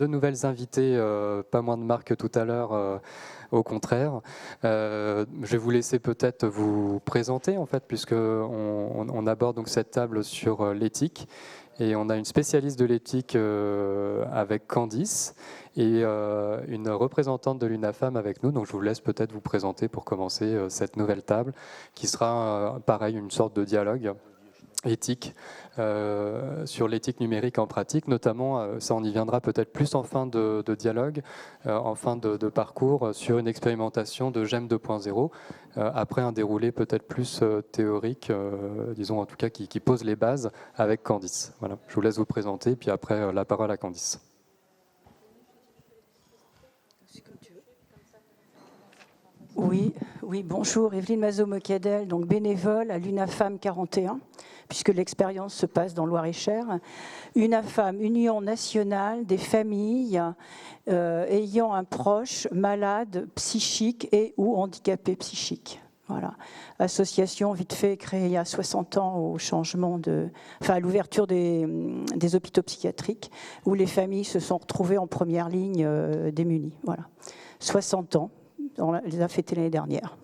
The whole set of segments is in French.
deux nouvelles invitées, pas moins de marques que tout à l'heure, au contraire. Je vais vous laisser peut-être vous présenter, en fait, puisqu'on aborde donc cette table sur l'éthique. Et on a une spécialiste de l'éthique avec Candice et une représentante de l'UNAFAM avec nous. Donc je vous laisse peut-être vous présenter pour commencer cette nouvelle table, qui sera pareil, une sorte de dialogue éthique sur l'éthique numérique en pratique, notamment, ça on y viendra peut-être plus en fin de dialogue, en fin de parcours, sur une expérimentation de GEM 2.0, après un déroulé peut-être plus théorique, disons en tout cas qui pose les bases avec Candice. Voilà, je vous laisse vous présenter, puis après la parole à Candice. Oui, bonjour, Evelyne Mazot-Mocadel, donc bénévole à l'UNAFAM 41, puisque l'expérience se passe dans Loir-et-Cher. UNAFAM, Union nationale des familles ayant un proche malade psychique et ou handicapé psychique. Voilà. Association vite fait créée il y a 60 ans au changement à l'ouverture des hôpitaux psychiatriques, où les familles se sont retrouvées en première ligne démunies. Voilà. 60 ans. On les a fêtés l'année dernière.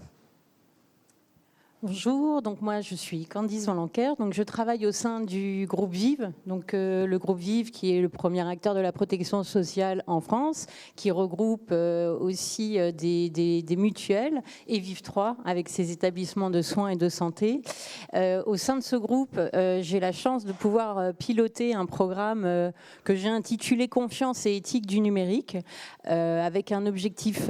Bonjour, donc moi je suis Candice Valenquer, donc je travaille au sein du groupe Vive, donc le groupe Vive qui est le premier acteur de la protection sociale en France, qui regroupe aussi des mutuelles et Vive 3 avec ses établissements de soins et de santé. Au sein de ce groupe, j'ai la chance de pouvoir piloter un programme que j'ai intitulé Confiance et éthique du numérique, avec un objectif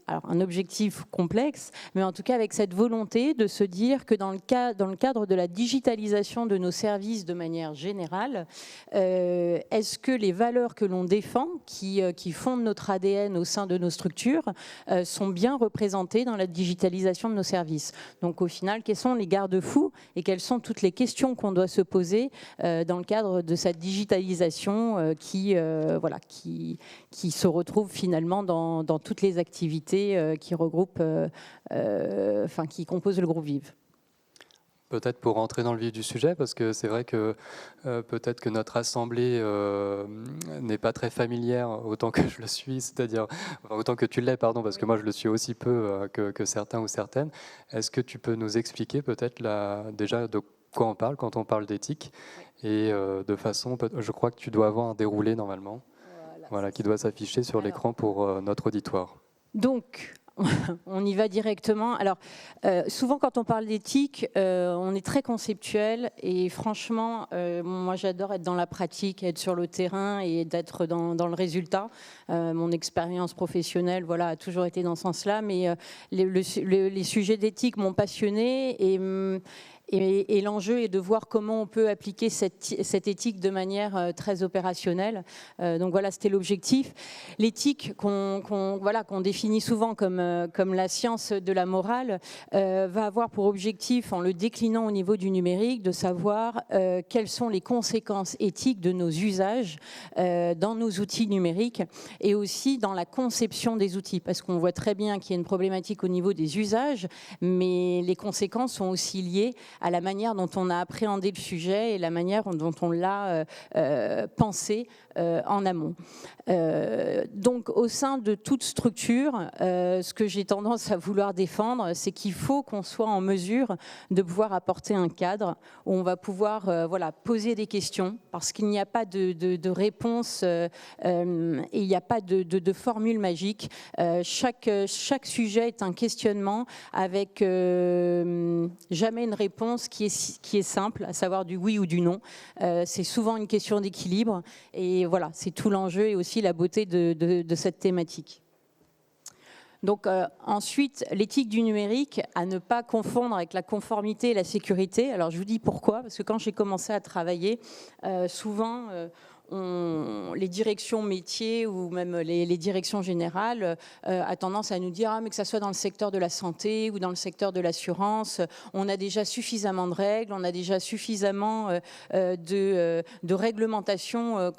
un objectif complexe, mais en tout cas avec cette volonté de se dire que dans le cadre de la digitalisation de nos services de manière générale, est-ce que les valeurs que l'on défend, qui fondent notre ADN au sein de nos structures, sont bien représentées dans la digitalisation de nos services. Donc au final, quels sont les garde-fous et quelles sont toutes les questions qu'on doit se poser dans le cadre de cette digitalisation qui se retrouve finalement dans toutes les activités qui regroupent, qui composent le groupe Vive. Peut-être pour rentrer dans le vif du sujet, parce que c'est vrai que peut-être que notre assemblée n'est pas très familière autant que je le suis, c'est-à-dire autant que tu l'es, pardon, parce que moi je le suis aussi peu que certains ou certaines. Est-ce que tu peux nous expliquer peut-être déjà de quoi on parle quand on parle d'éthique, et de façon, je crois que tu dois avoir un déroulé normalement, voilà qui doit s'afficher sur l'écran pour notre auditoire. Donc, on y va directement. Alors, souvent quand on parle d'éthique, on est très conceptuel et franchement, moi j'adore être dans la pratique, être sur le terrain et d'être dans le résultat. Mon expérience professionnelle a toujours été dans ce sens-là, mais les sujets d'éthique m'ont passionnée et l'enjeu est de voir comment on peut appliquer cette éthique de manière très opérationnelle. Donc voilà, c'était l'objectif. L'éthique qu'on définit souvent comme la science de la morale va avoir pour objectif, en le déclinant au niveau du numérique, de savoir quelles sont les conséquences éthiques de nos usages dans nos outils numériques et aussi dans la conception des outils. Parce qu'on voit très bien qu'il y a une problématique au niveau des usages, mais les conséquences sont aussi liées à la manière dont on a appréhendé le sujet et la manière dont on l'a pensé en amont. Donc au sein de toute structure, ce que j'ai tendance à vouloir défendre, c'est qu'il faut qu'on soit en mesure de pouvoir apporter un cadre où on va pouvoir poser des questions, parce qu'il n'y a pas de réponse et il n'y a pas de formule magique. Chaque sujet est un questionnement avec jamais une réponse qui est simple, à savoir du oui ou du non. C'est souvent une question d'équilibre et voilà, c'est tout l'enjeu et aussi la beauté de cette thématique. Donc ensuite, l'éthique du numérique, à ne pas confondre avec la conformité et la sécurité. Alors je vous dis pourquoi, parce que quand j'ai commencé à travailler, souvent les directions métiers ou même les directions générales a tendance à nous dire mais que ça soit dans le secteur de la santé ou dans le secteur de l'assurance, on a déjà suffisamment de règles, on a déjà suffisamment de réglementations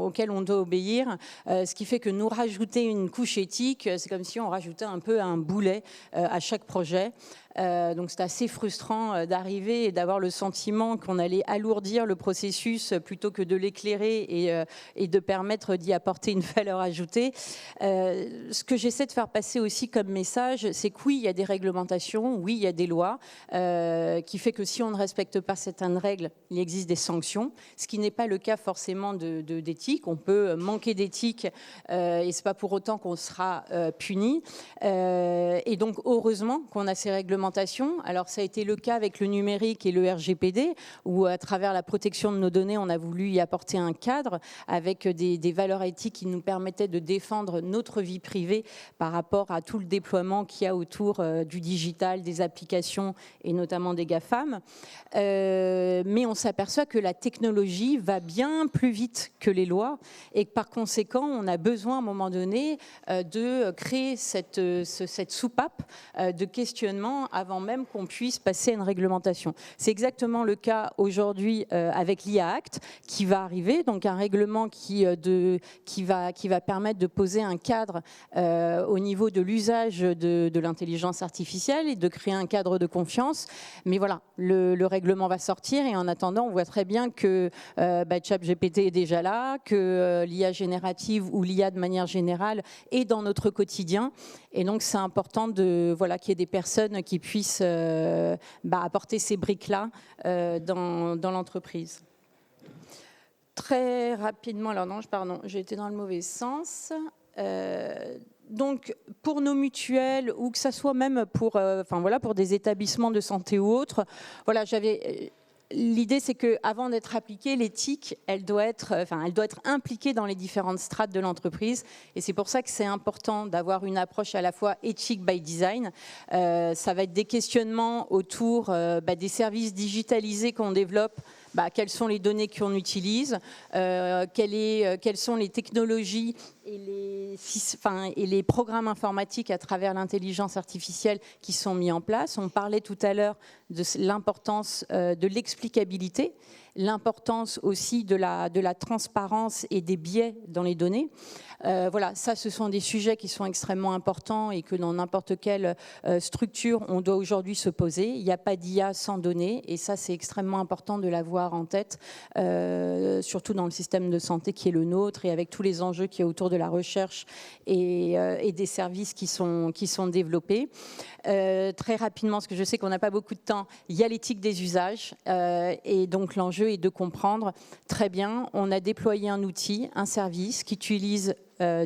auxquelles on doit obéir, ce qui fait que nous rajouter une couche éthique, c'est comme si on rajoutait un peu un boulet à chaque projet. Donc c'est assez frustrant d'arriver et d'avoir le sentiment qu'on allait alourdir le processus plutôt que de l'éclairer et de permettre d'y apporter une valeur ajoutée. Ce que j'essaie de faire passer aussi comme message, c'est que oui, il y a des réglementations, oui, il y a des lois, qui fait que si on ne respecte pas certaines règles, il existe des sanctions, ce qui n'est pas le cas forcément d'éthique. On peut manquer d'éthique et c'est pas pour autant qu'on sera puni. Et donc heureusement qu'on a ces réglementations. Alors ça a été le cas avec le numérique et le RGPD, où à travers la protection de nos données, on a voulu y apporter un cadre avec des valeurs éthiques qui nous permettaient de défendre notre vie privée par rapport à tout le déploiement qu'il y a autour du digital, des applications et notamment des GAFAM. Mais on s'aperçoit que la technologie va bien plus vite que les lois et que par conséquent, on a besoin à un moment donné de créer cette soupape de questionnement avant même qu'on puisse passer à une réglementation. C'est exactement le cas aujourd'hui avec l'IA Act qui va arriver, donc un règlement qui va permettre de poser un cadre au niveau de l'usage de l'intelligence artificielle et de créer un cadre de confiance. Mais voilà, le règlement va sortir et en attendant, on voit très bien que ChatGPT est déjà là, que l'IA générative ou l'IA de manière générale est dans notre quotidien. Et donc, c'est important qu'il y ait des personnes qui puissent apporter ces briques-là dans l'entreprise. Très rapidement, alors non, pardon, j'ai été dans le mauvais sens. Donc, pour nos mutuelles ou que ça soit même pour des établissements de santé ou autres, l'idée, c'est qu'avant d'être appliquée, l'éthique, elle doit être impliquée dans les différentes strates de l'entreprise. Et c'est pour ça que c'est important d'avoir une approche à la fois éthique by design. Ça va être des questionnements autour des services digitalisés qu'on développe. Quelles sont les données qu'on utilise, quelles sont les technologies et les programmes informatiques à travers l'intelligence artificielle qui sont mis en place. On parlait tout à l'heure de l'importance de l'explicabilité, l'importance aussi de la transparence et des biais dans les données. Ça, ce sont des sujets qui sont extrêmement importants et que dans n'importe quelle structure, on doit aujourd'hui se poser. Il n'y a pas d'IA sans données et ça, c'est extrêmement important de l'avoir en tête, surtout dans le système de santé qui est le nôtre et avec tous les enjeux qu'il y a autour de la recherche et des services qui sont développés. Très rapidement, parce que je sais qu'on n'a pas beaucoup de temps, il y a l'éthique des usages et donc l'enjeu est de comprendre très bien, on a déployé un outil, un service qui utilise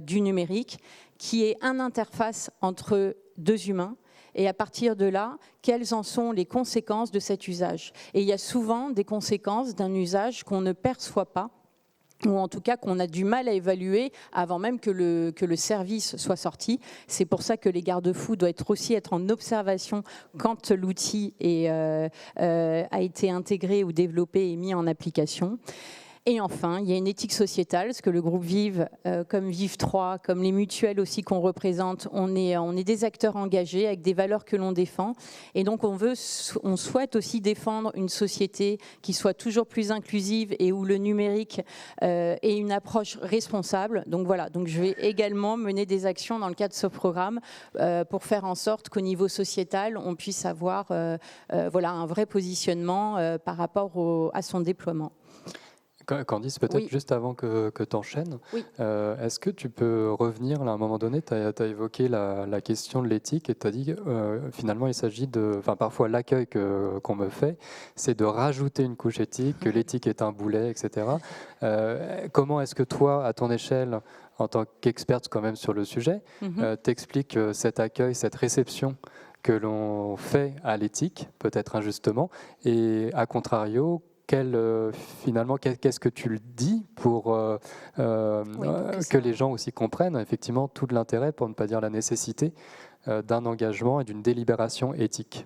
du numérique, qui est une interface entre deux humains. Et à partir de là, quelles en sont les conséquences de cet usage? Et il y a souvent des conséquences d'un usage qu'on ne perçoit pas, ou en tout cas qu'on a du mal à évaluer avant même que le service soit sorti. C'est pour ça que les garde-fous doivent aussi être en observation quand l'outil a été intégré ou développé et mis en application. Et enfin, il y a une éthique sociétale, parce que le groupe Vive, comme Vive 3, comme les mutuelles aussi qu'on représente, on est des acteurs engagés avec des valeurs que l'on défend. Et donc, on souhaite aussi défendre une société qui soit toujours plus inclusive et où le numérique ait une approche responsable. Donc voilà, donc je vais également mener des actions dans le cadre de ce programme pour faire en sorte qu'au niveau sociétal, on puisse avoir un vrai positionnement par rapport à son déploiement. Candice, peut-être oui. Juste avant que tu enchaînes, oui. Est-ce que tu peux revenir, là, à un moment donné, tu as évoqué la question de l'éthique et tu as dit finalement il s'agit parfois l'accueil qu'on me fait, c'est de rajouter une couche éthique, que l'éthique est un boulet, etc. Comment est-ce que toi, à ton échelle, en tant qu'experte quand même sur le sujet, t'expliques cet accueil, cette réception que l'on fait à l'éthique, peut-être injustement, et à contrario, qu'est-ce que tu le dis pour que les gens aussi comprennent effectivement tout l'intérêt, pour ne pas dire la nécessité, d'un engagement et d'une délibération éthique?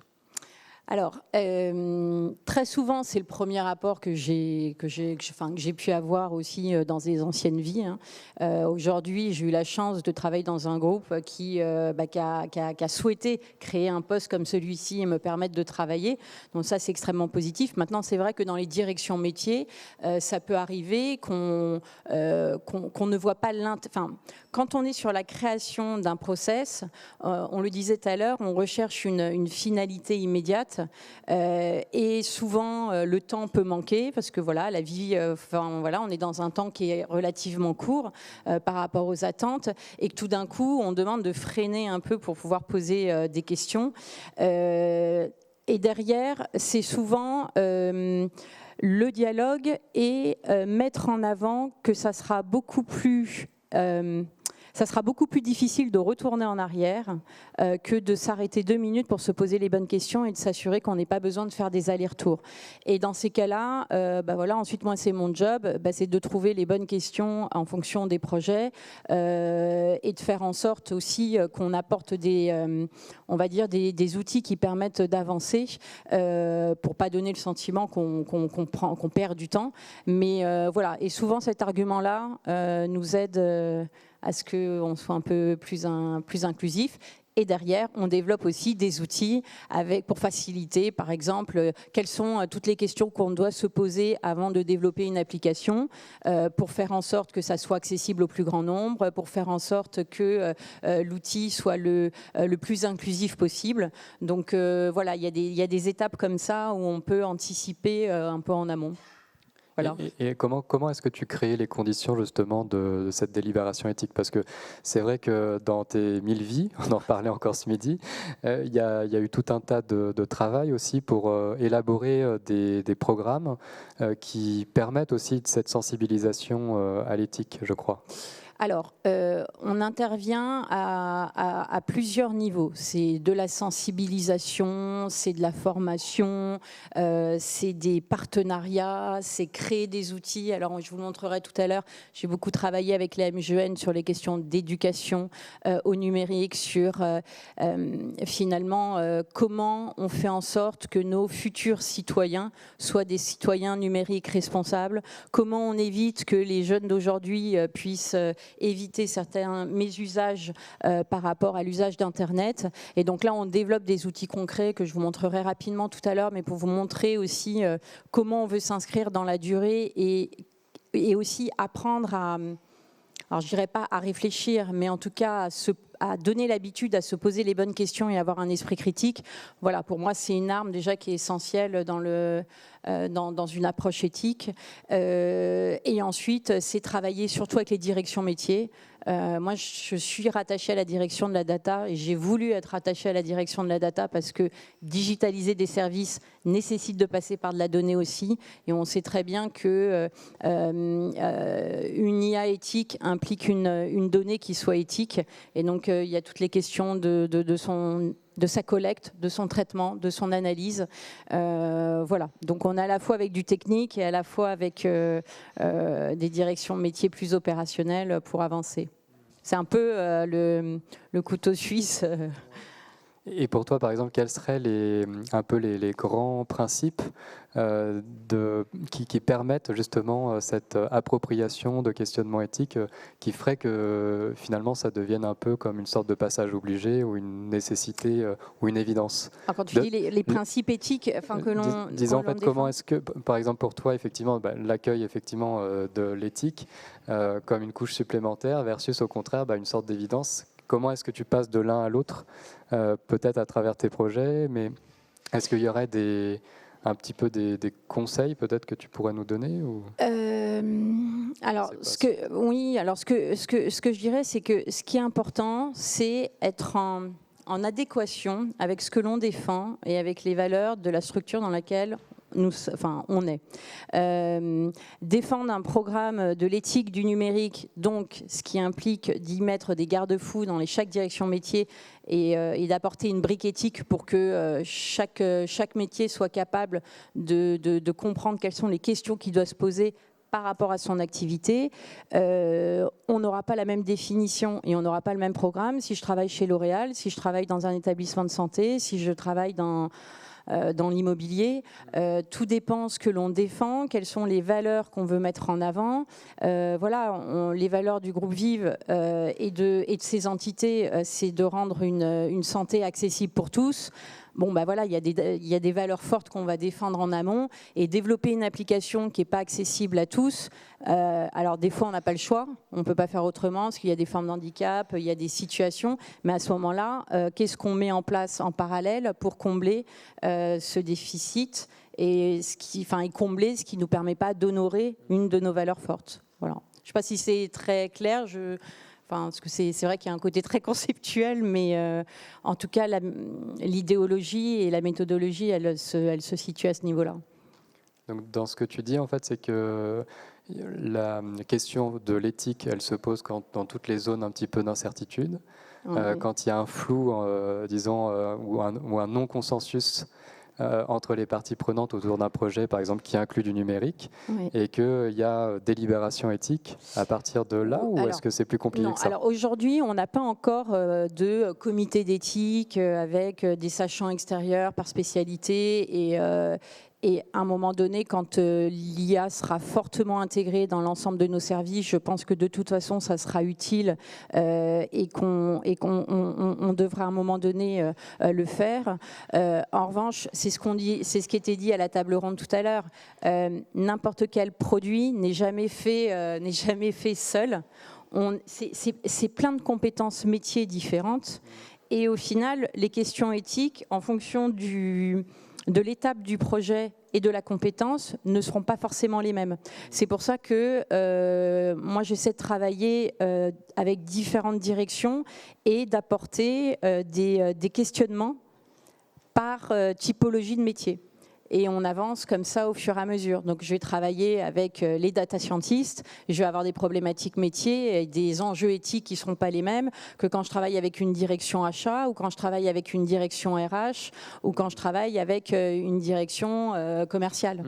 Alors, très souvent, c'est le premier rapport que j'ai pu avoir aussi dans des anciennes vies. Aujourd'hui, j'ai eu la chance de travailler dans un groupe qui a souhaité créer un poste comme celui-ci et me permettre de travailler. Donc ça, c'est extrêmement positif. Maintenant, c'est vrai que dans les directions métiers, ça peut arriver qu'on ne voit pas quand on est sur la création d'un process, on le disait tout à l'heure, on recherche une finalité immédiate. Et souvent le temps peut manquer parce que voilà, la vie, on est dans un temps qui est relativement court par rapport aux attentes et que tout d'un coup on demande de freiner un peu pour pouvoir poser des questions. Et derrière, c'est souvent le dialogue et mettre en avant que ça sera beaucoup plus difficile de retourner en arrière que de s'arrêter 2 minutes pour se poser les bonnes questions et de s'assurer qu'on n'ait pas besoin de faire des allers-retours. Et dans ces cas-là, ensuite, moi, c'est mon job, c'est de trouver les bonnes questions en fonction des projets et de faire en sorte aussi qu'on apporte des outils qui permettent d'avancer pour pas donner le sentiment qu'on perd du temps. Mais et souvent cet argument-là nous aide à ce qu'on soit un peu plus inclusif. Et derrière, on développe aussi des outils pour faciliter, par exemple, quelles sont toutes les questions qu'on doit se poser avant de développer une application, pour faire en sorte que ça soit accessible au plus grand nombre, pour faire en sorte que l'outil soit le plus inclusif possible. Donc il y a des étapes comme ça où on peut anticiper un peu en amont. Voilà. Et comment est-ce que tu crées les conditions justement de cette délibération éthique? Parce que c'est vrai que dans tes 1000 vies, on en parlait encore ce midi, il y a eu tout un tas de travail aussi pour élaborer des programmes qui permettent aussi de cette sensibilisation à l'éthique, je crois. Alors, on intervient à plusieurs niveaux. C'est de la sensibilisation, c'est de la formation, c'est des partenariats, c'est créer des outils. Alors, je vous montrerai tout à l'heure, j'ai beaucoup travaillé avec la MGEN sur les questions d'éducation au numérique, sur finalement comment on fait en sorte que nos futurs citoyens soient des citoyens numériques responsables, comment on évite que les jeunes d'aujourd'hui puissent éviter certains mésusages par rapport à l'usage d'Internet. Et donc là, on développe des outils concrets que je vous montrerai rapidement tout à l'heure, mais pour vous montrer aussi comment on veut s'inscrire dans la durée et aussi apprendre alors je dirais pas à réfléchir, mais en tout cas à donner l'habitude à se poser les bonnes questions et avoir un esprit critique. Voilà, pour moi, c'est une arme déjà qui est essentielle dans une approche éthique. Et ensuite, c'est travailler surtout avec les directions métiers. Moi, je suis rattachée à la direction de la data et j'ai voulu être rattachée à la direction de la data parce que digitaliser des services nécessite de passer par de la donnée aussi. Et on sait très bien que une IA éthique implique une donnée qui soit éthique. Et donc, il y a toutes les questions de sa collecte, de son traitement, de son analyse. Voilà. Donc on est à la fois avec du technique et à la fois avec des directions métiers plus opérationnelles pour avancer. C'est un peu le couteau suisse. Et pour toi, par exemple, quels seraient les grands principes qui permettent justement cette appropriation de questionnement éthique qui ferait que finalement ça devienne un peu comme une sorte de passage obligé ou une nécessité ou une évidence? Alors quand tu dis les principes éthiques que l'on disons en fait défend. Comment est-ce que, par exemple pour toi, effectivement, l'accueil effectivement de l'éthique comme une couche supplémentaire versus au contraire une sorte d'évidence. Comment est-ce que tu passes de l'un à l'autre, peut-être à travers tes projets, mais est-ce qu'il y aurait un petit peu des conseils peut-être que tu pourrais nous donner ou... Alors, ce que je dirais, c'est que ce qui est important, c'est être en adéquation avec ce que l'on défend et avec les valeurs de la structure dans laquelle on est. Défendre un programme de l'éthique du numérique, donc ce qui implique d'y mettre des garde-fous dans chaque direction métier et d'apporter une brique éthique pour que chaque métier soit capable de comprendre quelles sont les questions qu'il doit se poser par rapport à son activité. On n'aura pas la même définition et on n'aura pas le même programme si je travaille chez L'Oréal, si je travaille dans un établissement de santé, si je travaille dans dans l'immobilier. Tout dépend ce que l'on défend, quelles sont les valeurs qu'on veut mettre en avant. Voilà, les valeurs du groupe Vive et de ces entités, c'est de rendre une santé accessible pour tous. Bon, bah voilà, il y a des valeurs fortes qu'on va défendre en amont et développer une application qui n'est pas accessible à tous. Alors des fois, on n'a pas le choix, on ne peut pas faire autrement parce qu'il y a des formes d'handicap, il y a des situations. Mais à ce moment-là, qu'est-ce qu'on met en place en parallèle pour combler ce déficit et combler ce qui ne nous permet pas d'honorer une de nos valeurs fortes. Voilà. Je ne sais pas si c'est très clair. Parce que c'est vrai qu'il y a un côté très conceptuel, mais en tout cas, l'idéologie et la méthodologie, elle se situent à ce niveau-là. Donc, dans ce que tu dis, en fait, c'est que la question de l'éthique, elle se pose dans toutes les zones un petit peu d'incertitude. Oui. Quand il y a un flou, disons, ou un non-consensus entre les parties prenantes autour d'un projet, par exemple, qui inclut du numérique, Oui. et qu'il y a délibération éthique à partir de là, ou est-ce que c'est plus compliqué que ça? Alors aujourd'hui, on n'a pas encore de comité d'éthique avec des sachants extérieurs par spécialité et à un moment donné, quand l'IA sera fortement intégrée dans l'ensemble de nos services, je pense que de toute façon, ça sera utile et qu'on devra à un moment donné le faire. En revanche, c'est ce qui était dit à la table ronde tout à l'heure. N'importe quel produit n'est jamais fait seul. C'est plein de compétences métiers différentes. Et au final, les questions éthiques, en fonction de l'étape du projet et de la compétence, ne seront pas forcément les mêmes. C'est pour ça que moi, j'essaie de travailler avec différentes directions et d'apporter des questionnements par typologie de métier. Et on avance comme ça au fur et à mesure. Donc, je vais travailler avec les data scientists, je vais avoir des problématiques métiers et des enjeux éthiques qui ne seront pas les mêmes que quand je travaille avec une direction achat ou quand je travaille avec une direction RH ou quand je travaille avec une direction commerciale.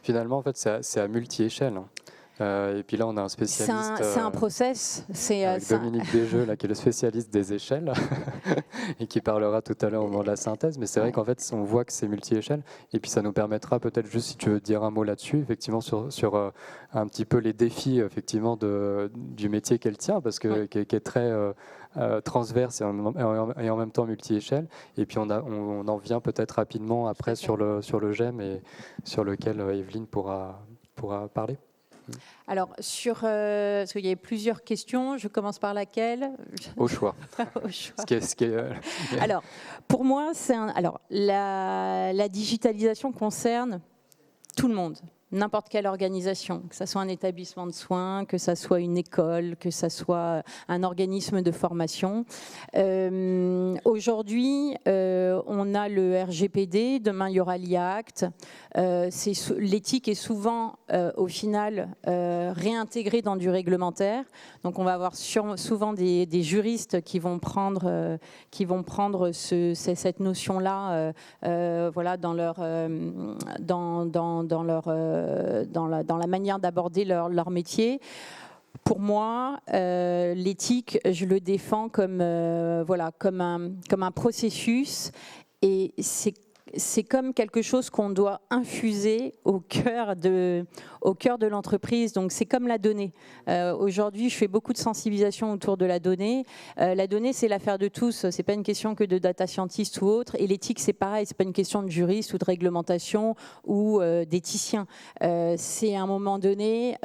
Finalement, en fait, c'est à multi-échelle. Et puis là, on a un spécialiste. C'est un process. Avec Dominique Desjeux, là, qui est le spécialiste des échelles et qui parlera tout à l'heure au moment de la synthèse. Mais c'est vrai qu'en fait, on voit que c'est multi-échelle. Et puis, ça nous permettra peut-être juste, si tu veux dire un mot là-dessus, effectivement, sur un petit peu les défis effectivement, du métier qu'elle tient, parce que qui est très transverse et en même temps multi-échelle. Et puis, on en vient peut-être rapidement après sur le GEM et sur lequel Evelyne pourra parler. Alors, parce qu'il y a plusieurs questions, je commence par laquelle? Au choix. Au choix. Alors, pour moi, la digitalisation concerne tout le monde. N'importe quelle organisation, que ce soit un établissement de soins, que ce soit une école, que ce soit un organisme de formation. Aujourd'hui, on a le RGPD, demain il y aura l'IA Act. L'éthique est souvent, au final, réintégrée dans du réglementaire. Donc on va avoir souvent des juristes qui vont prendre cette notion-là voilà, dans la manière d'aborder leur métier. Pour moi, l'éthique, je le défends comme un processus et c'est comme quelque chose qu'on doit infuser au cœur de l'entreprise. Donc c'est comme la donnée. Aujourd'hui, je fais beaucoup de sensibilisation autour de la donnée. La donnée, c'est l'affaire de tous. C'est pas une question que de data scientist ou autre. Et l'éthique, c'est pareil. C'est pas une question de juriste ou de réglementation ou d'éthicien. C'est à un moment donné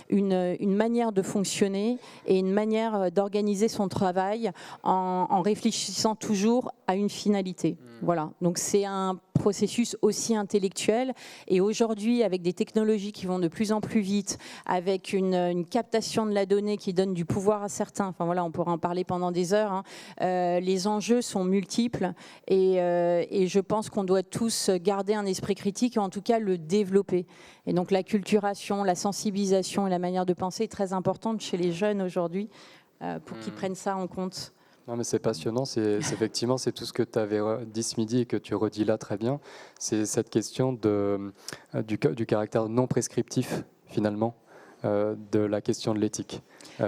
une manière de fonctionner et une manière d'organiser son travail en réfléchissant toujours à une finalité. Voilà. Donc c'est un processus aussi intellectuel. Et aujourd'hui, avec des technologies qui vont de plus en plus vite, avec une captation de la donnée qui donne du pouvoir à certains, enfin voilà, on pourra en parler pendant des heures, hein. Les enjeux sont multiples et je pense qu'on doit tous garder un esprit critique et en tout cas le développer. Et donc la culturation, la sensibilisation et la manière de penser est très importante chez les jeunes aujourd'hui pour qu'ils prennent ça en compte. Non, mais c'est passionnant. Effectivement, c'est tout ce que tu avais dit ce midi et que tu redis là très bien. C'est cette question du caractère non prescriptif, finalement, de la question de l'éthique.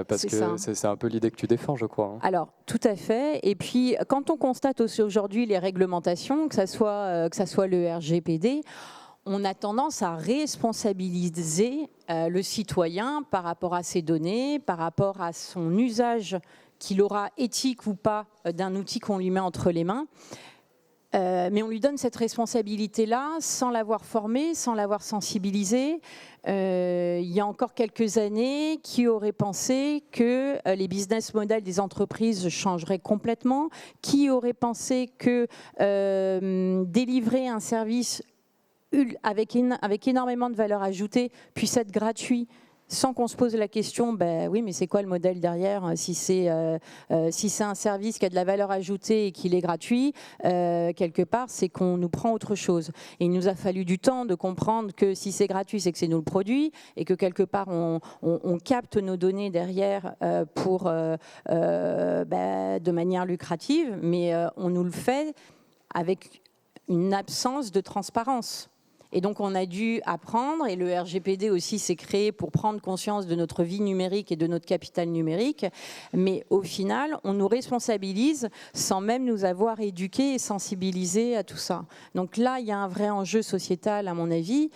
Parce C'est que ça. c'est un peu l'idée que tu défends, je crois. Alors, tout à fait. Et puis, quand on constate aussi aujourd'hui les réglementations, que ça soit le RGPD, on a tendance à responsabiliser le citoyen par rapport à ses données, par rapport à son usage qu'il aura, éthique ou pas, d'un outil qu'on lui met entre les mains. Mais on lui donne cette responsabilité-là sans l'avoir formé, sans l'avoir sensibilisé. Il y a encore quelques années, qui aurait pensé que les business models des entreprises changeraient complètement? Qui aurait pensé que délivrer un service avec énormément de valeur ajoutée puisse être gratuit sans qu'on se pose la question, ben oui, mais c'est quoi le modèle derrière? Si c'est un service qui a de la valeur ajoutée et qu'il est gratuit, quelque part, c'est qu'on nous prend autre chose. Et il nous a fallu du temps de comprendre que si c'est gratuit, c'est que c'est nous le produit et que quelque part, on capte nos données derrière de manière lucrative, mais on nous le fait avec une absence de transparence. Et donc, on a dû apprendre, et le RGPD aussi s'est créé pour prendre conscience de notre vie numérique et de notre capital numérique. Mais au final, on nous responsabilise sans même nous avoir éduqués et sensibilisés à tout ça. Donc là, il y a un vrai enjeu sociétal, à mon avis,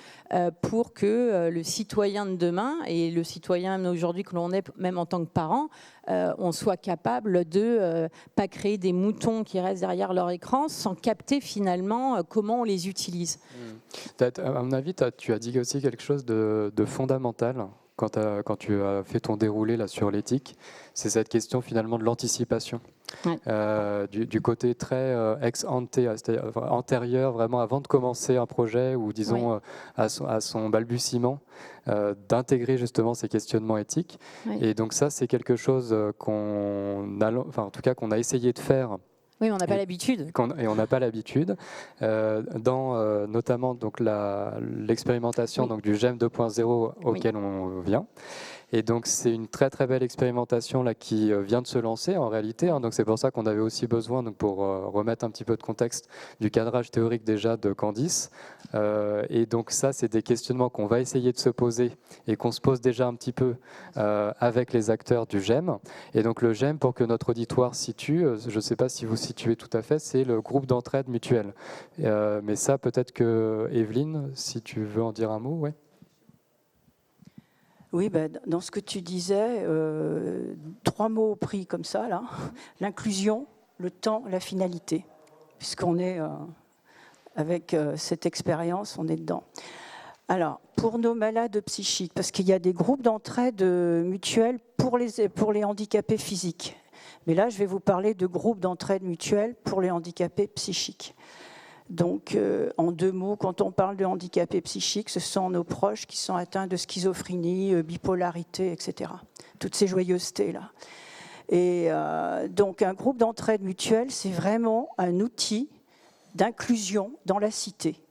pour que le citoyen de demain, et le citoyen aujourd'hui que l'on est, même en tant que parent, on soit capable de pas créer des moutons qui restent derrière leur écran sans capter finalement comment on les utilise. À mon avis, tu as dit aussi quelque chose de fondamental quand tu as fait ton déroulé là, sur l'éthique. C'est cette question finalement de l'anticipation. Ouais. Du côté très ex ante, c'est-à-dire antérieur, vraiment avant de commencer un projet ou disons Oui. à son balbutiement, d'intégrer justement ces questionnements éthiques. Oui. Et donc ça, c'est quelque chose qu'on a essayé de faire. Oui, mais on n'a pas l'habitude. Et on n'a pas l'habitude. Dans notamment donc, l'expérimentation Oui. donc, du GEM 2.0 auquel on vient. Et donc c'est une très très belle expérimentation là, qui vient de se lancer en réalité. Donc c'est pour ça qu'on avait aussi besoin, donc, pour remettre un petit peu de contexte, du cadrage théorique déjà de Candice. Et donc ça, c'est des questionnements qu'on va essayer de se poser et qu'on se pose déjà un petit peu avec les acteurs du GEM. Et donc le GEM, pour que notre auditoire situe, je ne sais pas si vous situez tout à fait, c'est le groupe d'entraide mutuelle. Mais ça, peut-être que Evelyne, si tu veux en dire un mot, ouais. Oui, dans ce que tu disais, 3 mots pris comme ça, là. L'inclusion, le temps, la finalité. Puisqu'on est, avec cette expérience, on est dedans. Alors, pour nos malades psychiques, parce qu'il y a des groupes d'entraide mutuelle pour les handicapés physiques. Mais là, je vais vous parler de groupes d'entraide mutuelle pour les handicapés psychiques. Donc, en 2 mots, quand on parle de handicapés psychiques, ce sont nos proches qui sont atteints de schizophrénie, bipolarité, etc. Toutes ces joyeusetés-là. Et donc, un groupe d'entraide mutuelle, c'est vraiment un outil d'inclusion dans la cité.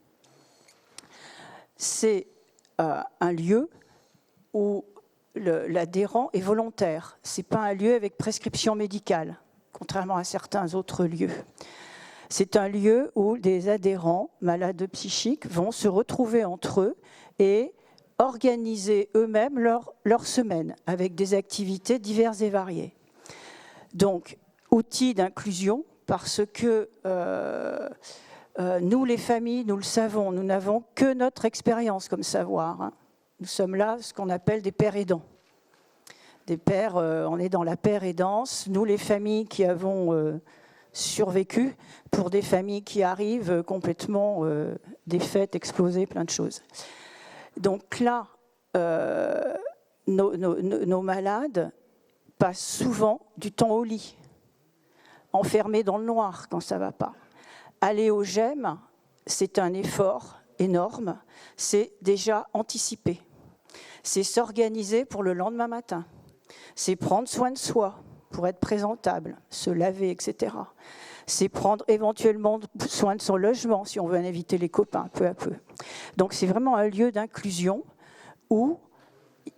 C'est un lieu où l'adhérent est volontaire. Ce n'est pas un lieu avec prescription médicale, contrairement à certains autres lieux. C'est un lieu où des adhérents malades psychiques vont se retrouver entre eux et organiser eux-mêmes leur semaine avec des activités diverses et variées. Donc, outil d'inclusion, parce que nous, les familles, nous le savons, nous n'avons que notre expérience comme savoir. Hein. Nous sommes là, ce qu'on appelle des pères aidants. Des pères, on est dans la père aidance. Nous, les familles qui avons survécu, pour des familles qui arrivent complètement défaites, explosées, plein de choses. Donc là, nos malades passent souvent du temps au lit, enfermés dans le noir quand ça ne va pas. Aller au GEM, c'est un effort énorme, c'est déjà anticiper. C'est s'organiser pour le lendemain matin. C'est prendre soin de soi pour être présentable, se laver, etc. C'est prendre éventuellement soin de son logement si on veut inviter les copains, peu à peu. Donc c'est vraiment un lieu d'inclusion où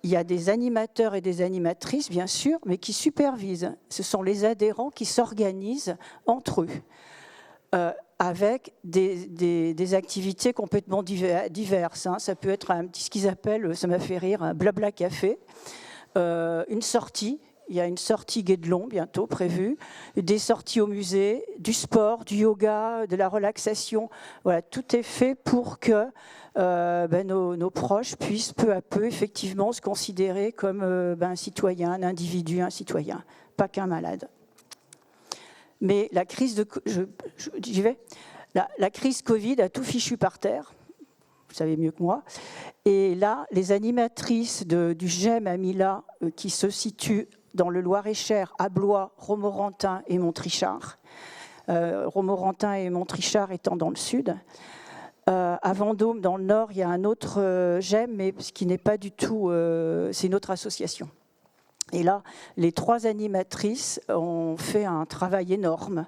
il y a des animateurs et des animatrices, bien sûr, mais qui supervisent. Ce sont les adhérents qui s'organisent entre eux. avec des activités complètement diverses. Hein. Ça peut être ce qu'ils appellent, ça m'a fait rire, un blabla café, une sortie. Il y a une sortie Guédelon bientôt prévue, des sorties au musée, du sport, du yoga, de la relaxation. Voilà, tout est fait pour que nos proches puissent peu à peu effectivement se considérer comme un citoyen, un individu, un citoyen, pas qu'un malade. Mais la crise j'y vais. La crise Covid a tout fichu par terre. Vous savez mieux que moi. Et là, les animatrices du GEM à Mila, qui se situent dans le Loir-et-Cher, à Blois, Romorantin et Montrichard. Romorantin et Montrichard étant dans le sud. À Vendôme, dans le nord, il y a un autre GEM, mais ce qui n'est pas du tout... c'est une autre association. Et là, les 3 animatrices ont fait un travail énorme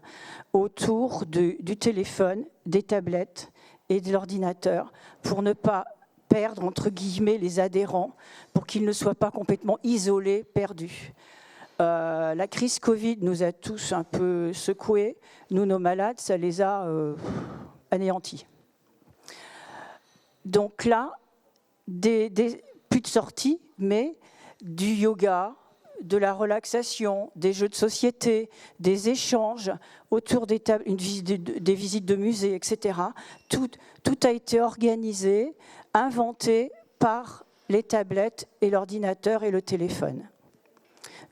autour du téléphone, des tablettes et de l'ordinateur pour ne pas perdre, entre guillemets, les adhérents, pour qu'ils ne soient pas complètement isolés, perdus. La crise Covid nous a tous un peu secoués. Nous, nos malades, ça les a anéantis. Donc là, plus de sorties, mais du yoga, de la relaxation, des jeux de société, des échanges autour des tables, des visites de musées, etc. Tout a été organisé, inventé par les tablettes et l'ordinateur et le téléphone.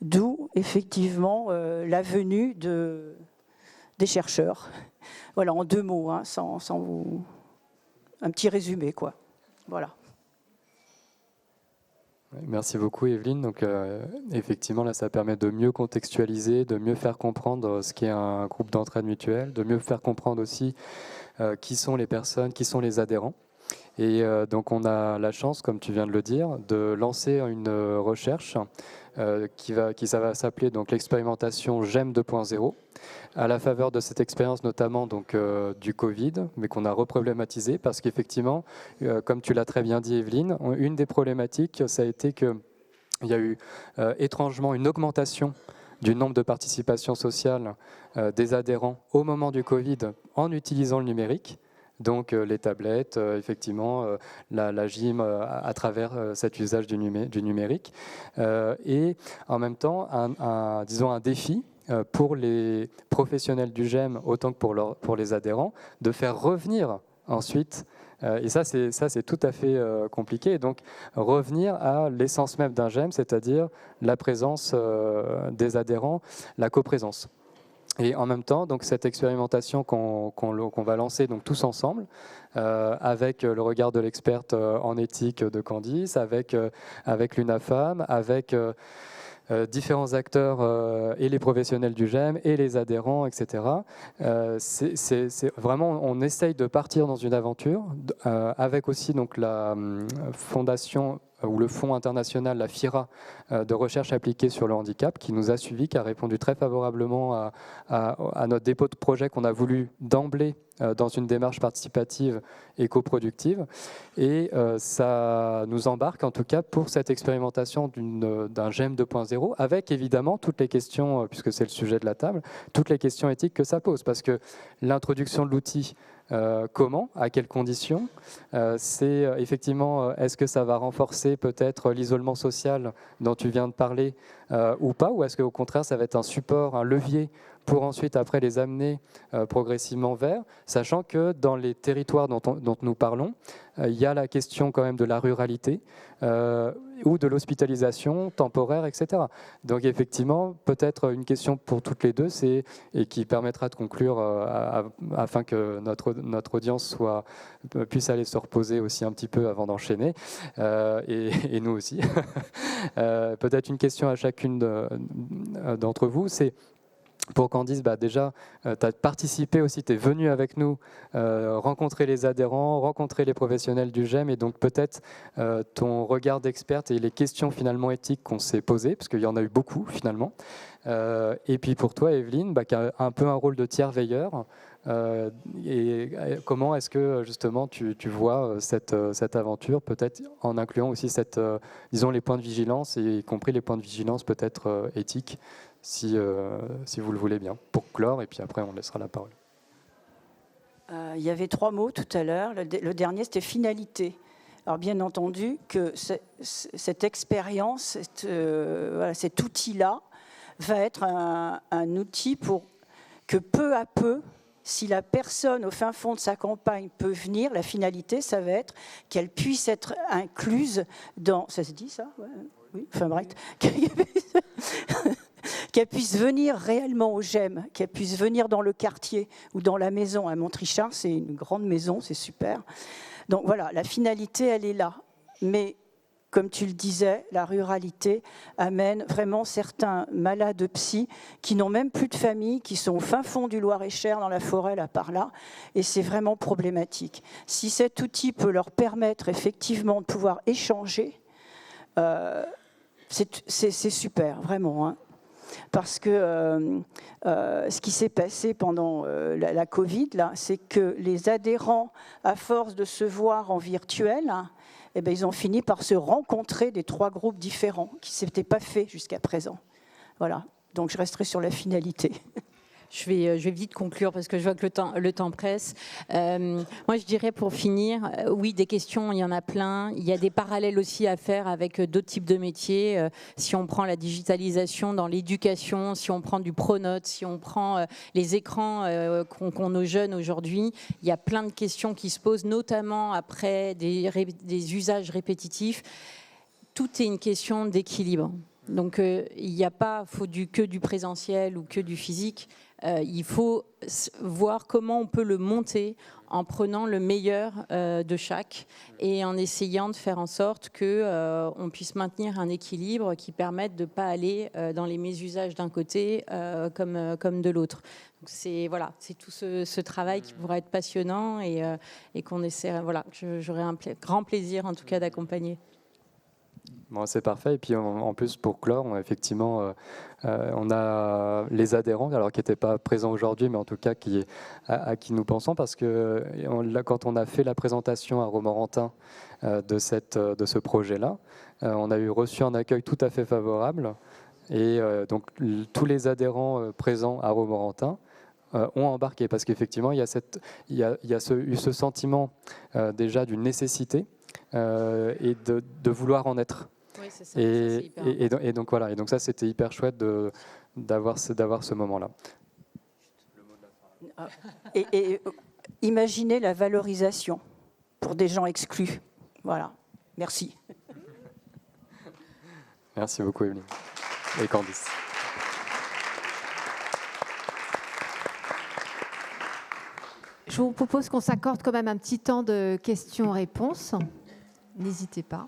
D'où, effectivement, la venue des chercheurs. Voilà, en 2 mots, hein, sans vous... Un petit résumé, quoi. Voilà. Merci beaucoup, Evelyne. Donc, effectivement, là, ça permet de mieux contextualiser, de mieux faire comprendre ce qu'est un groupe d'entraide mutuelle, de mieux faire comprendre aussi qui sont les personnes, qui sont les adhérents. Et donc, on a la chance, comme tu viens de le dire, de lancer une recherche qui va s'appeler donc l'expérimentation GEM 2.0, à la faveur de cette expérience notamment donc, du Covid, mais qu'on a reproblématisé parce qu'effectivement, comme tu l'as très bien dit, Evelyne, une des problématiques, ça a été qu'il y a eu étrangement une augmentation du nombre de participations sociales des adhérents au moment du Covid en utilisant le numérique. Donc les tablettes, effectivement, la gym à travers cet usage du numérique. Et en même temps, disons un défi pour les professionnels du GEM, autant que pour les adhérents, de faire revenir ensuite, et ça c'est tout à fait compliqué, et donc revenir à l'essence même d'un GEM, c'est-à-dire la présence des adhérents, la coprésence. Et en même temps, donc cette expérimentation qu'on va lancer donc tous ensemble, avec le regard de l'experte en éthique de Candice, avec l'UNAFAM, avec différents acteurs et les professionnels du GEM et les adhérents, etc. C'est vraiment, on essaye de partir dans une aventure avec aussi donc la fondation ou le Fonds international, la FIRA, de recherche appliquée sur le handicap, qui nous a suivis, qui a répondu très favorablement à notre dépôt de projet qu'on a voulu d'emblée dans une démarche participative et coproductive. Et ça nous embarque en tout cas pour cette expérimentation d'un GEM 2.0, avec évidemment toutes les questions, puisque c'est le sujet de la table, toutes les questions éthiques que ça pose, parce que l'introduction de l'outil, comment, à quelles conditions, c'est effectivement, est-ce que ça va renforcer peut-être l'isolement social dont tu viens de parler ou pas, ou est-ce qu'au contraire ça va être un support, un levier pour ensuite après les amener progressivement vers, sachant que dans les territoires dont nous parlons, il y a la question quand même de la ruralité ou de l'hospitalisation temporaire, etc. Donc effectivement, peut-être une question pour toutes les deux, et qui permettra de conclure afin que notre audience puisse aller se reposer aussi un petit peu avant d'enchaîner, et nous aussi. Peut-être une question à chacune d'entre vous, c'est pour Candice, déjà, tu as participé aussi, tu es venu avec nous rencontrer les adhérents, rencontrer les professionnels du GEM, et donc peut-être ton regard d'experte et les questions finalement éthiques qu'on s'est posées, parce qu'il y en a eu beaucoup finalement. Et puis pour toi, Evelyne, qui a un peu un rôle de tiers veilleur, et comment est-ce que justement tu vois cette aventure, peut-être en incluant aussi disons les points de vigilance, et y compris les points de vigilance peut-être éthiques, si vous le voulez bien, pour clore, et puis après on laissera la parole. Il y avait 3 mots tout à l'heure. Le dernier, c'était finalité. Alors bien entendu que cette expérience, voilà, cet outil-là, va être un outil pour que peu à peu, si la personne au fin fond de sa campagne peut venir, la finalité, ça va être qu'elle puisse être incluse dans... Ça se dit ça? Ouais. Oui, enfin bref. Qu'elle puisse venir réellement au GEM, qu'elle puisse venir dans le quartier ou dans la maison à Montrichard, c'est une grande maison, c'est super. Donc voilà, la finalité, elle est là. Mais comme tu le disais, la ruralité amène vraiment certains malades psy qui n'ont même plus de famille, qui sont au fin fond du Loir-et-Cher, dans la forêt, là par là, et c'est vraiment problématique. Si cet outil peut leur permettre effectivement de pouvoir échanger, c'est super, vraiment, hein. Parce que ce qui s'est passé pendant la Covid, là, c'est que les adhérents, à force de se voir en virtuel, eh bien, ils ont fini par se rencontrer des 3 groupes différents qui ne s'étaient pas faits jusqu'à présent. Voilà, donc je resterai sur la finalité. Je vais vite conclure parce que je vois que le temps presse. Moi, je dirais pour finir, oui, des questions, il y en a plein. Il y a des parallèles aussi à faire avec d'autres types de métiers. Si on prend la digitalisation dans l'éducation, si on prend du pronote, si on prend les écrans qu'ont nos jeunes aujourd'hui, il y a plein de questions qui se posent, notamment après des usages répétitifs. Tout est une question d'équilibre. Donc, il n'y a pas que du présentiel ou que du physique. Il faut voir comment on peut le monter en prenant le meilleur de chaque et en essayant de faire en sorte qu'on puisse maintenir un équilibre qui permette de ne pas aller dans les mésusages d'un côté comme de l'autre. Donc c'est tout ce travail qui pourrait être passionnant et qu'on essaie. Voilà, j'aurais un grand plaisir en tout cas d'accompagner. Bon, c'est parfait. Et puis en plus, pour clore, effectivement, on a les adhérents, alors qui n'étaient pas présents aujourd'hui, mais en tout cas à qui nous pensons, parce que quand on a fait la présentation à Romorantin de ce projet-là, on a reçu un accueil tout à fait favorable. Et donc, tous les adhérents présents à Romorantin ont embarqué, parce qu'effectivement, il y a eu ce sentiment déjà d'une nécessité et de vouloir en être. Oui, c'est ça, et donc voilà, et donc ça c'était hyper chouette d'avoir ce moment-là. Et imaginez la valorisation pour des gens exclus. Voilà, merci. Merci beaucoup Evelyne et Candice. Je vous propose qu'on s'accorde quand même un petit temps de questions-réponses. N'hésitez pas.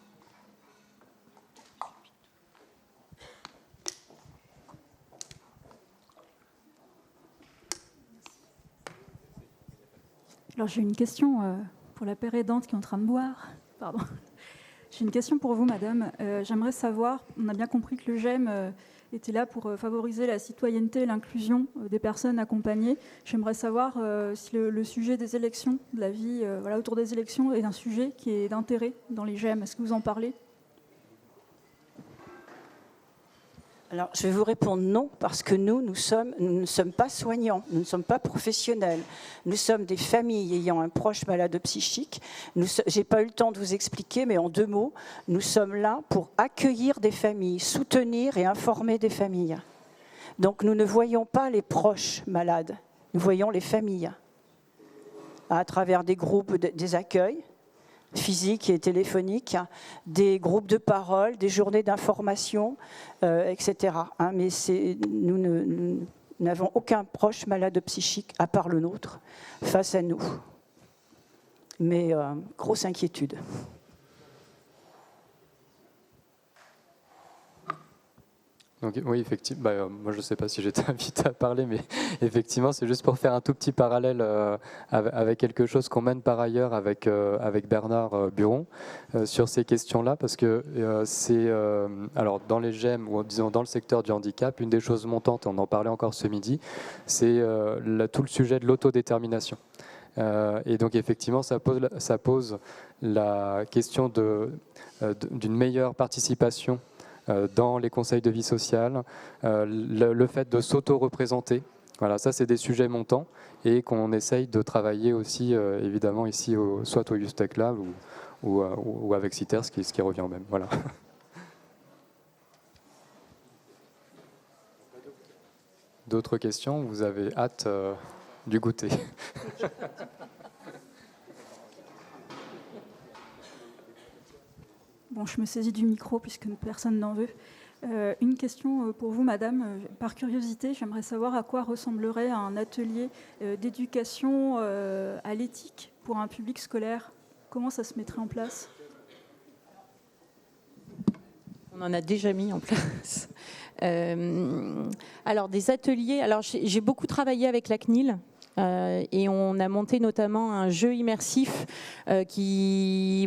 Alors j'ai une question pour la père aidante qui est en train de boire. Pardon. J'ai une question pour vous, madame. J'aimerais savoir, on a bien compris que le GEM était là pour favoriser la citoyenneté et l'inclusion des personnes accompagnées. J'aimerais savoir si le sujet des élections, de la vie autour des élections, est un sujet qui est d'intérêt dans les GEM. Est-ce que vous en parlez ? Alors, je vais vous répondre non, parce que nous ne sommes pas soignants, nous ne sommes pas professionnels. Nous sommes des familles ayant un proche malade psychique. Je n'ai pas eu le temps de vous expliquer, mais en 2 mots, nous sommes là pour accueillir des familles, soutenir et informer des familles. Donc, nous ne voyons pas les proches malades, nous voyons les familles, à travers des groupes, des accueils physiques et téléphoniques, des groupes de parole, des journées d'information, etc. Mais nous n'avons aucun proche malade psychique, à part le nôtre, face à nous. Mais grosse inquiétude. Donc, oui, effectivement. Moi, je ne sais pas si j'étais invité à parler, mais effectivement, c'est juste pour faire un tout petit parallèle avec quelque chose qu'on mène par ailleurs avec Bernard Buron sur ces questions-là, parce que alors dans les GEM ou disons dans le secteur du handicap, une des choses montantes, on en parlait encore ce midi, c'est tout le sujet de l'autodétermination. Et donc effectivement, ça pose la question d'une meilleure participation dans les conseils de vie sociale, le fait de s'auto-représenter Voilà, ça c'est des sujets montants et qu'on essaye de travailler aussi évidemment ici, soit au Youth Tech Lab ou avec CITER, ce qui revient au même. Voilà. D'autres questions? Vous avez hâte du goûter. Bon, je me saisis du micro puisque personne n'en veut. Une question pour vous, madame. Par curiosité, j'aimerais savoir à quoi ressemblerait un atelier d'éducation à l'éthique pour un public scolaire. Comment ça se mettrait en place? On en a déjà mis en place. Alors, des ateliers. Alors, j'ai beaucoup travaillé avec la CNIL. Et on a monté notamment un jeu immersif qui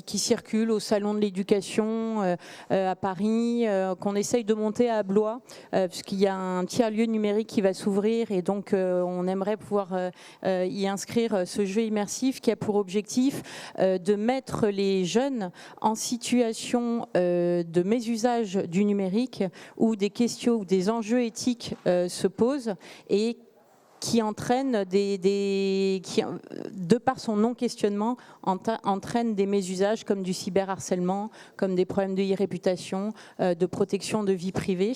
circule au Salon de l'Éducation à Paris, qu'on essaye de monter à Blois, puisqu'il y a un tiers-lieu numérique qui va s'ouvrir et donc on aimerait pouvoir y inscrire ce jeu immersif qui a pour objectif de mettre les jeunes en situation de mésusage du numérique où des questions ou des enjeux éthiques se posent et qui entraîne qui, de par son non-questionnement, entraîne des mésusages comme du cyberharcèlement, comme des problèmes de e-réputation, de protection de vie privée.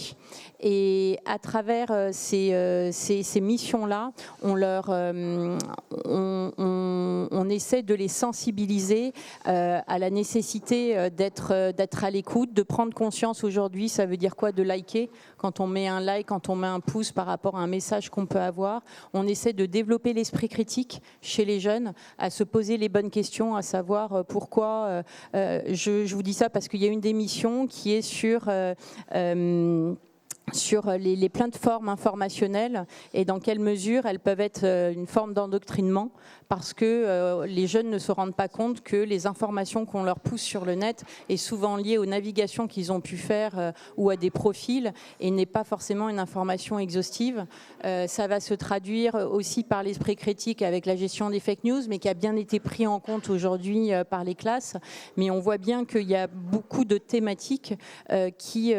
Et à travers ces missions-là, on essaie de les sensibiliser à la nécessité d'être à l'écoute, de prendre conscience aujourd'hui, ça veut dire quoi de liker? Quand on met un like, quand on met un pouce par rapport à un message qu'on peut avoir, on essaie de développer l'esprit critique chez les jeunes, à se poser les bonnes questions, à savoir pourquoi. Je vous dis ça parce qu'il y a une des missions qui est sur les plateformes informationnelles et dans quelle mesure elles peuvent être une forme d'endoctrinement parce que les jeunes ne se rendent pas compte que les informations qu'on leur pousse sur le net est souvent liée aux navigations qu'ils ont pu faire ou à des profils et n'est pas forcément une information exhaustive. Ça va se traduire aussi par l'esprit critique avec la gestion des fake news, mais qui a bien été pris en compte aujourd'hui par les classes. Mais on voit bien qu'il y a beaucoup de thématiques qui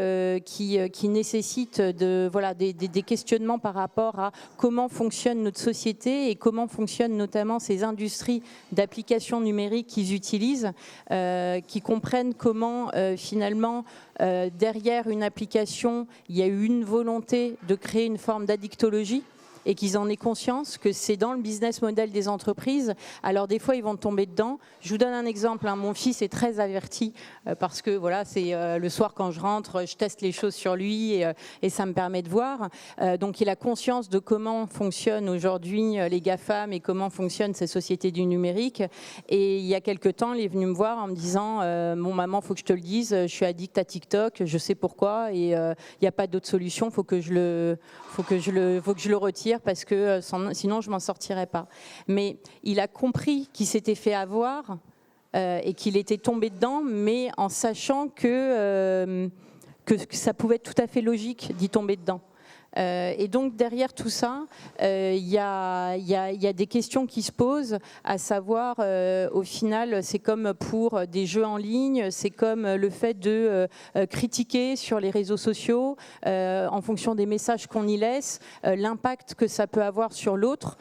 nécessitent des questionnements par rapport à comment fonctionne notre société et comment fonctionnent notamment ces industries d'applications numériques qu'ils utilisent, qui comprennent comment finalement derrière une application il y a eu une volonté de créer une forme d'addictologie et qu'ils en aient conscience que c'est dans le business model des entreprises. Alors des fois ils vont tomber dedans. Je vous donne un exemple, hein. Mon fils est très averti parce que voilà, c'est le soir quand je rentre, je teste les choses sur lui et ça me permet de voir. Donc il a conscience de comment fonctionnent aujourd'hui les GAFAM et comment fonctionnent ces sociétés du numérique. Et il y a quelques temps, il est venu me voir en me disant mon maman, faut que je te le dise, je suis addict à TikTok, je sais pourquoi et il n'y a pas d'autre solution, faut que je le retire parce que sinon je m'en sortirai pas. Mais il a compris qu'il s'était fait avoir et qu'il était tombé dedans, mais en sachant que ça pouvait être tout à fait logique d'y tomber dedans. Et donc derrière tout ça, il y a des questions qui se posent, à savoir au final c'est comme pour des jeux en ligne, c'est comme le fait de critiquer sur les réseaux sociaux en fonction des messages qu'on y laisse, l'impact que ça peut avoir sur l'autre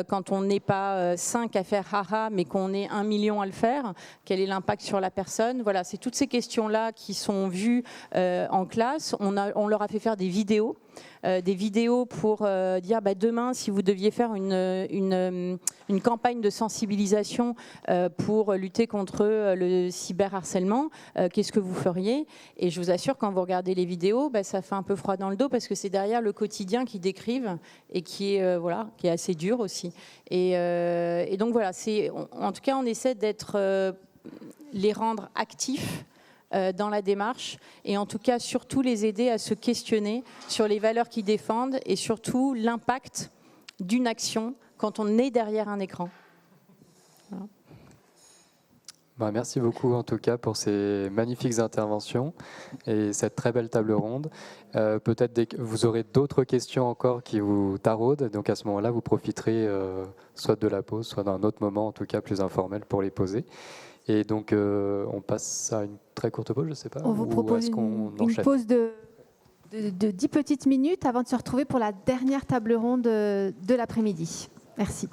quand on n'est pas 5 à faire haha mais qu'on est 1 million à le faire, quel est l'impact sur la personne. Voilà, c'est toutes ces questions-là qui sont vues en classe. On leur a fait faire des vidéos pour dire demain si vous deviez faire une campagne de sensibilisation pour lutter contre le cyberharcèlement, qu'est-ce que vous feriez? Et je vous assure, quand vous regardez les vidéos, ça fait un peu froid dans le dos parce que c'est derrière le quotidien qu'ils décrivent et qui est assez dur aussi. Et donc voilà, en tout cas on essaie les rendre actifs dans la démarche et en tout cas surtout les aider à se questionner sur les valeurs qu'ils défendent et surtout l'impact d'une action quand on est derrière un écran. Voilà. Merci beaucoup en tout cas pour ces magnifiques interventions et cette très belle table ronde. Peut-être que vous aurez d'autres questions encore qui vous taraudent, donc à ce moment-là vous profiterez soit de la pause, soit d'un autre moment en tout cas plus informel pour les poser. Et donc, on passe à une très courte pause, je ne sais pas. On vous propose une pause de de 10 petites minutes avant de se retrouver pour la dernière table ronde de l'après-midi. Merci.